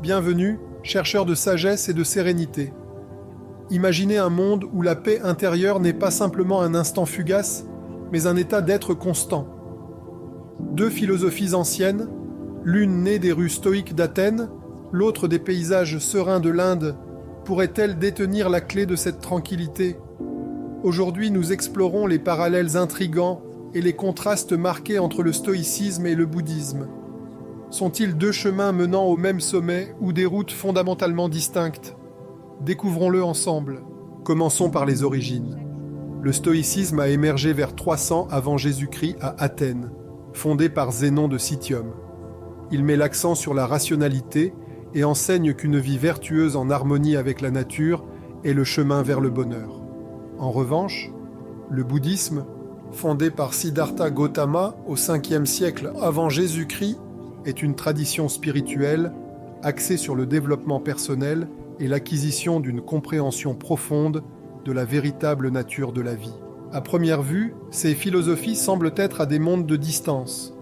Bienvenue, chercheurs de sagesse et de sérénité. Imaginez un monde où la paix intérieure n'est pas simplement un instant fugace, mais un état d'être constant. Deux philosophies anciennes, l'une née des rues stoïques d'Athènes, l'autre des paysages sereins de l'Inde, pourraient-elles détenir la clé de cette tranquillité ? Aujourd'hui, nous explorons les parallèles intrigants et les contrastes marqués entre le stoïcisme et le bouddhisme. Sont-ils deux chemins menant au même sommet ou des routes fondamentalement distinctes ? Découvrons-le ensemble. Commençons par les origines. Le stoïcisme a émergé vers 300 avant Jésus-Christ à Athènes, fondé par Zénon de Citium. Il met l'accent sur la rationalité et enseigne qu'une vie vertueuse en harmonie avec la nature est le chemin vers le bonheur. En revanche, le bouddhisme, fondé par Siddhartha Gautama au 5e siècle avant Jésus-Christ, est une tradition spirituelle axée sur le développement personnel et l'acquisition d'une compréhension profonde de la véritable nature de la vie. À première vue, ces philosophies semblent être à des mondes de distance.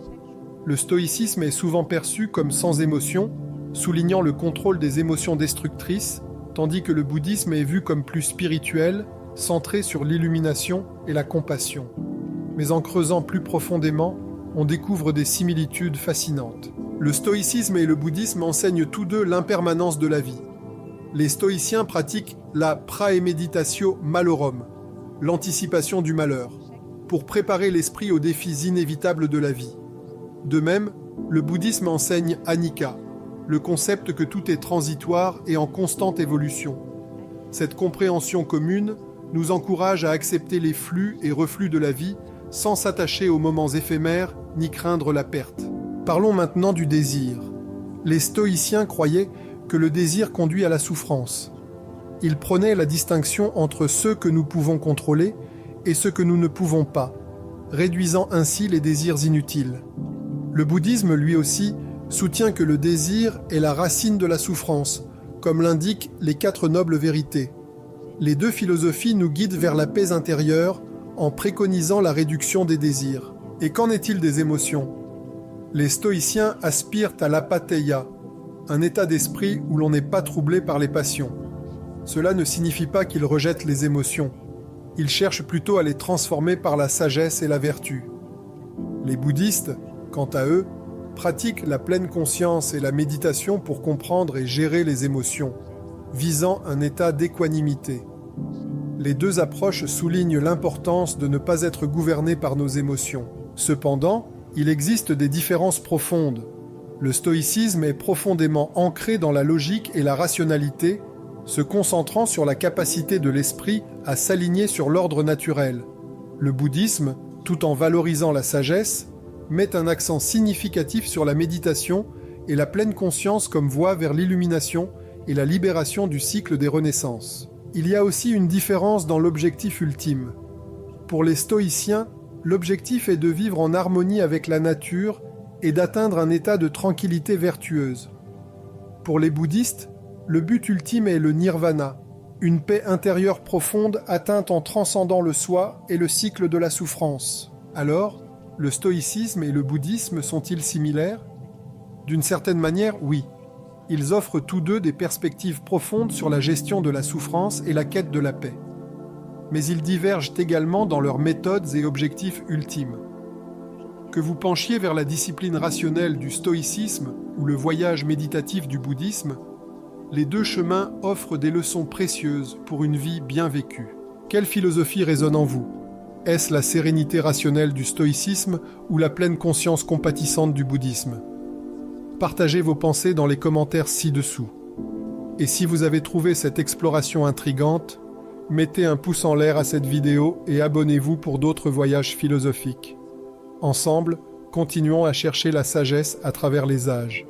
Le stoïcisme est souvent perçu comme sans émotion, soulignant le contrôle des émotions destructrices, tandis que le bouddhisme est vu comme plus spirituel, centré sur l'illumination et la compassion. Mais en creusant plus profondément, on découvre des similitudes fascinantes. Le stoïcisme et le bouddhisme enseignent tous deux l'impermanence de la vie. Les stoïciens pratiquent la praemeditatio malorum, l'anticipation du malheur, pour préparer l'esprit aux défis inévitables de la vie. De même, le bouddhisme enseigne anicca, le concept que tout est transitoire et en constante évolution. Cette compréhension commune nous encourage à accepter les flux et reflux de la vie sans s'attacher aux moments éphémères ni craindre la perte. Parlons maintenant du désir. Les stoïciens croyaient que le désir conduit à la souffrance. Ils prenaient la distinction entre ceux que nous pouvons contrôler et ceux que nous ne pouvons pas, réduisant ainsi les désirs inutiles. Le bouddhisme, lui aussi, soutient que le désir est la racine de la souffrance, comme l'indiquent les 4 nobles vérités. Les deux philosophies nous guident vers la paix intérieure en préconisant la réduction des désirs. Et qu'en est-il des émotions ? Les stoïciens aspirent à l'apatheia, un état d'esprit où l'on n'est pas troublé par les passions. Cela ne signifie pas qu'ils rejettent les émotions. Ils cherchent plutôt à les transformer par la sagesse et la vertu. Les bouddhistes, quant à eux, pratiquent la pleine conscience et la méditation pour comprendre et gérer les émotions, visant un état d'équanimité. Les deux approches soulignent l'importance de ne pas être gouverné par nos émotions. Cependant, il existe des différences profondes. Le stoïcisme est profondément ancré dans la logique et la rationalité, se concentrant sur la capacité de l'esprit à s'aligner sur l'ordre naturel. Le bouddhisme, tout en valorisant la sagesse, met un accent significatif sur la méditation et la pleine conscience comme voie vers l'illumination et la libération du cycle des renaissances. Il y a aussi une différence dans l'objectif ultime. Pour les stoïciens, l'objectif est de vivre en harmonie avec la nature et d'atteindre un état de tranquillité vertueuse. Pour les bouddhistes, le but ultime est le nirvana, une paix intérieure profonde atteinte en transcendant le soi et le cycle de la souffrance. Alors, le stoïcisme et le bouddhisme sont-ils similaires ? D'une certaine manière, oui. Ils offrent tous deux des perspectives profondes sur la gestion de la souffrance et la quête de la paix. Mais ils divergent également dans leurs méthodes et objectifs ultimes. Que vous penchiez vers la discipline rationnelle du stoïcisme ou le voyage méditatif du bouddhisme, les deux chemins offrent des leçons précieuses pour une vie bien vécue. Quelle philosophie résonne en vous ? Est-ce la sérénité rationnelle du stoïcisme ou la pleine conscience compatissante du bouddhisme ? Partagez vos pensées dans les commentaires ci-dessous. Et si vous avez trouvé cette exploration intrigante, mettez un pouce en l'air à cette vidéo et abonnez-vous pour d'autres voyages philosophiques. Ensemble, continuons à chercher la sagesse à travers les âges.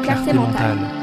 Clarté mentale.